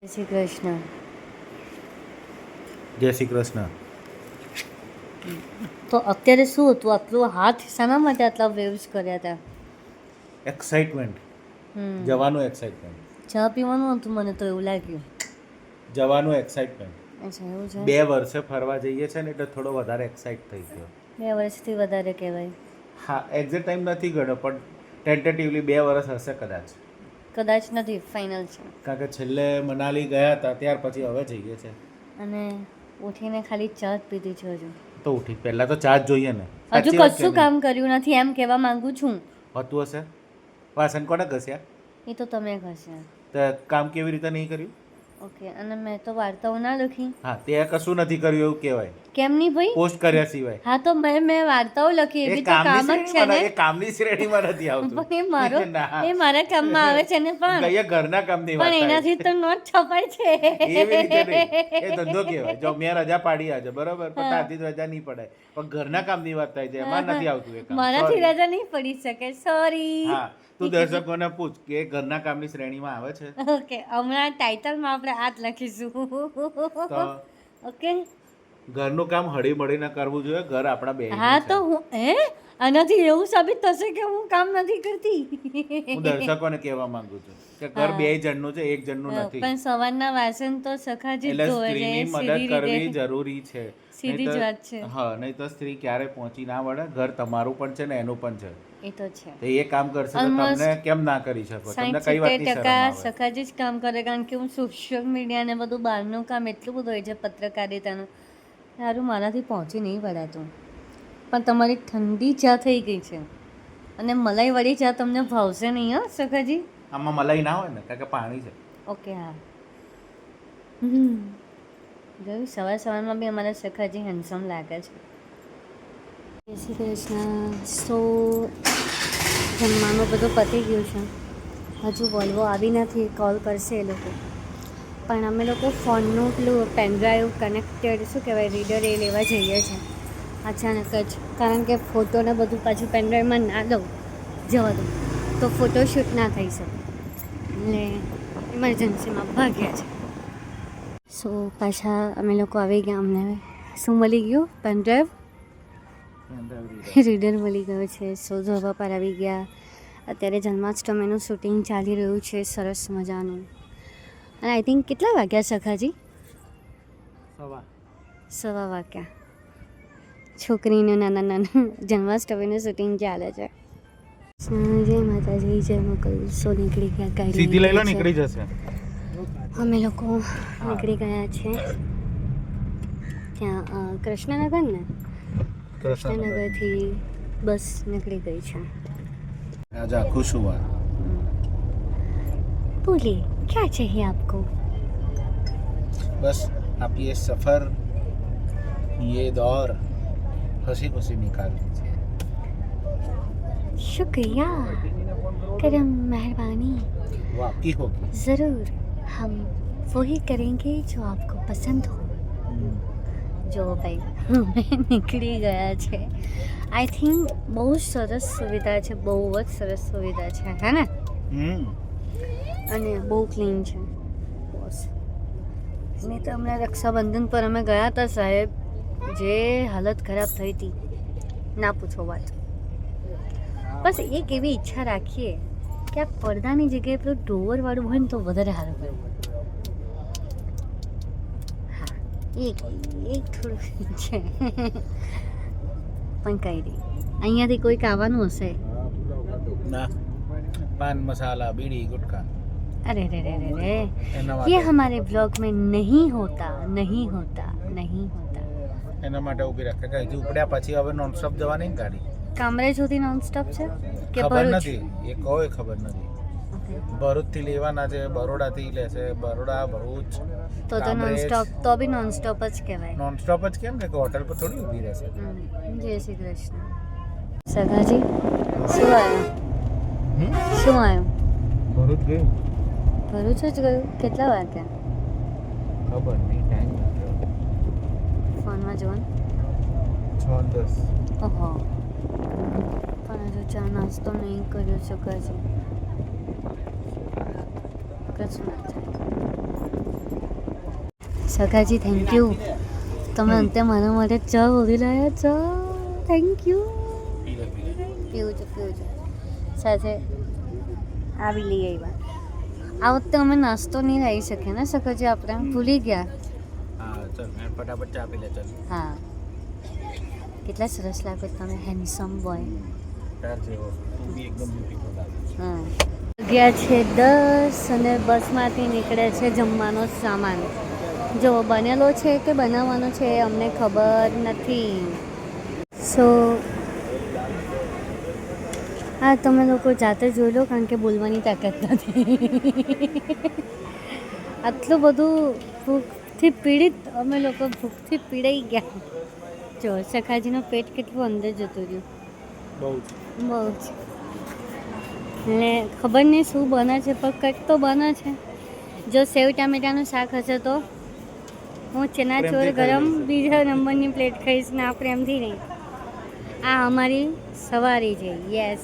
જય શ્રી કૃષ્ણ. જય શ્રી કૃષ્ણ. તો અત્યારે શું હતું? આટલું હાથ શાના માટે આટલા વેવ્સ કર્યા હતા? એક્સાઇટમેન્ટ, જવાનું એક્સાઇટમેન્ટ. ચા પીવાનું હતું મને તો એવું લાગ્યું. જવાનું એક્સાઇટમેન્ટ. અચ્છા એવું છે. 2 વર્ષે ફરવા જઈએ છે ને એટલે થોડો વધારે એક્સાઇટ થઈ ગયો. 2 વર્ષથી વધારે કહેવાય. હા, એક્ઝેક્ટ ટાઈમ નથી ગયો પણ ટેન્ટેટિવલી 2 વર્ષ હશે કદાચ. કદાચ નથી, ફાઇનલ છે. કારણ કે છેલ્લે મનાલી ગયા હતા ત્યાર પછી હવે જઈએ છે. અને ઉઠીને ખાલી ચા જ પીધી છે હજુ. તો ઉઠી પહેલાં તો ચા જ જોઈએ ને. હજુ કશું કામ કર્યું નથી એમ કહેવા માંગુ છું. હોતું હશે. વાસણ કોને ઘસ્યા? એ તો તમે ઘસ્યા. તો કામ કેવી રીતે નહીં કર્યું? ઓકે. અને મેં તો વાર્તાઓ ના લખી. હા, તે કશું નથી કર્યું એવું કહેવાય. કેમ નહીં ભાઈ? પોસ્ટ કર્યા સિવાય. હા તો મેં વાર્તાઓ લખી, એ બી તો કામ જ છે ને. એ કામની શ્રેણીમાં નથી આવતું. પણ એ મારા કામમાં આવે છે ને. પણ કયા ઘરના કામની વાત પણ એનાથી તો નોટ છપાય છે. એવી રીતે નહીં. એ ધંધો કહેવાય. જો મેં રજા પાડી આજે બરોબર, પણ તારથી રજા નહીં પડાય. પણ ઘરના કામની વાત થાય છે, એમાં નથી આવતું એ કામ. મારાથી રજા નહીં પડી શકે, સોરી. હા, તું દર્શકોને પૂછ કે ઘરના કામની શ્રેણીમાં આવે છે. ઓકે, હમણાં ટાઇટલમાં આપણે આ જ લખીશું. તો ઓકે. ઘરનું કામ હળી મળીને કરવું જોઈએ. ઘર આપણા બે. હા તો હું આનાથી એવું સાબિત થશે કે હું કામ નથી કરતી. હું દર્શકોને કહેવા માંગુ છું કે ઘર 2 જણનું છે, 1 જણનું નથી. પણ સવારના વાસણ તો સખાજી એટલે ધોવે છે. સ્ત્રીની મદદ કરવી જરૂરી છે. સીધી જ વાત છે. હા, નહીં તો સ્ત્રી ક્યારે પહોંચી ના વળે. ઘર તમારું પણ છે ને એનું પણ છે. એ તો છે. તો એ કામ કરશે તો તમને કેમ ના કરી શકો? તમને કઈ વાતની શરમ આવે? સખાજી જ કામ કરે, કારણ કે હું સોશિયલ મીડિયા ને બધું બહારનું કામ એટલું બધું હોય છે, પત્રકારિતાનું. સારું મારાથી પહોંચી નહીં વળાતું. પણ તમારી ઠંડી ચા થઈ ગઈ છે અને મલાઈ વાળી ચા તમને ભાવશે નહીં હા સખાજી? આમાં મલાઈ ના હોય ને, કારણ કે પાણી છે. ઓકે. હા, જોયું સવારમાં બી અમારા સખાજી હેન્ડસમ લાગે છે. જય શ્રી કૃષ્ણ. સો જમવાનું બધું પતી ગયું છે. હજુ વોલ્વો આવી નથી, કોલ કરશે એ લોકો. પણ અમે લોકો ફોનનું પેલું પેનડ્રાઈવ કનેક્ટેડ શું કહેવાય રીડર એ લેવા જઈએ છીએ અચાનક જ. કારણ કે ફોટોને બધું પાછું પેનડ્રાઈવમાં ના દઉં જવા દઉં તો ફોટોશૂટ ના થઈ શકે, એટલે ઇમરજન્સીમાં ભાગ્યા છે. સો પાછા અમે લોકો આવી ગયા. અમને શું મળી ગયું? પેનડ્રાઈવ રીડર મળી ગયો છે. સો ધોવા પર આવી ગયા. અત્યારે જન્માષ્ટમીનું શૂટિંગ ચાલી રહ્યું છે સરસ મજાનું. અને આઈ થિંક કેટલા વાગ્યા સખાજી? 1:15 વાગ્યા. છોકરીનું નાના જન્માષ્ટમીનું શૂટિંગ ચાલે છે. જય માતાજી, જય મોકલ. સો નીકળી ગયા ગાડી. સીધી લઈ લો, નીકળી જશે. અમે લોકો નીકળી ગયા છે ત્યાં કૃષ્ણનગર ને. કૃષ્ણનગરથી બસ નીકળી ગઈ છે. આજે આખું શું વાત. બોલીએ क्या चाहिए आपको? बस आप ये सफ़र, ये दौर हंसी खुशी निकाल दीजिए. शुक्रिया, करम मेहरबानी. वो आपकी होगी. ज़रूर, हम वही करेंगे जो आपको पसंद हो. જો ભાઈ અમે નીકળી ગયા છે. આઈ થિંક બહુ જ સરસ સુવિધા છે, બહુ જ સરસ સુવિધા છે, હે ને? અને બહુ ક્લીન છે બોસ. નહીં તો હમણાં રક્ષાબંધન પર અમે ગયા હતા સાહેબ, જે હાલત ખરાબ થઈ હતી ના પૂછો વાત. બસ એક એવી ઈચ્છા રાખીએ કે આ પડદાની જગ્યાએ પેલું ડોવરવાળું હોય ને તો વધારે સારું હોય. હા, એક થોડું છે પણ કંઈ નહીં. અહીંયાથી કોઈક આવવાનું હશે. ના, पान मसाला बीड़ी गुटखा. अरे रे रे रे रे, ये हमारे ब्लॉग में नहीं होता, नहीं होता, नहीं होता. એના માટે ઊભી રાખે કે હજી ઉપડ્યા પછી હવે નોનસ્ટોપ જવાની ગાડી. કામરેજ સુધી નોનસ્ટોપ છે કે ખબર ભરૂચ? નથી, એ કોઈ ખબર નથી. ભરૂચથી લેવાના છે, બરોડાથી લેશે, બરોડા ભરૂચ. તો નોનસ્ટોપ, તો બી નોનસ્ટોપ જ કહેવાય. નોનસ્ટોપ જ કેમ કે હોટલ પર થોડી ઊભી રહેશે. જય શ્રી કૃષ્ણ. સગાજી શું આવ્યું? શું આવ્યું? ભરૂચ ગયું. ભરૂચ જ ગયું? કેટલા વાગ્યા? ખબર નહીં, ટાઈમ નથી. ફોનમાં જોવાનું. 6:10. ઓહો, પણ હજુ ચા નાસ્તો નહીં કર્યો સગાજી. કશું ના થાય. સખાજી થેન્ક યુ, તમે અંતે મારા માટે ચા ઓળી લાયા ચા. Thank you. પીવું છું સાથે આવી લઈ આવ્યા. આ વખતે અમે નાસ્તો નહીં લાવી શકીએ ને સખાજી, આપણે ભૂલી ગયા. હા ચાલ મેં ફટાફટ ચા પી લે ચાલ. હા, કેટલા સરસ લાગો તમે, હેન્ડસમ બોય. તાર જેવો તું બી એકદમ બ્યુટીફુલ લાગે. હા, ગયા છે 10 અને બસમાંથી નીકળે છે જમવાનો સામાન. જો બનેલો છે કે બનાવવાનો છે એ અમને ખબર નથી. સો હા, તમે લોકો જાતે જોઈ લો, કારણ કે બોલવાની તાકાત નથી. આટલું બધું ભૂખથી પીડિત અમે લોકો, ભૂખથી પીડાઈ ગયા. જો સખાજીનું પેટ કેટલું અંદર જતું રહ્યું. બહુ બહુ જ. ને ખબર નહીં શું બને છે, પણ કંઈક તો બને છે. જો સેવ ટામેટાનું શાક હશે તો હું ચનાચોર પ્રેમથી ગરમ ખાઈ લઈશ. બીજા નંબરની પ્લેટ ખાઈશ ને આ પ્રેમથી નહીં. આ અમારી સવારી છે. યસ.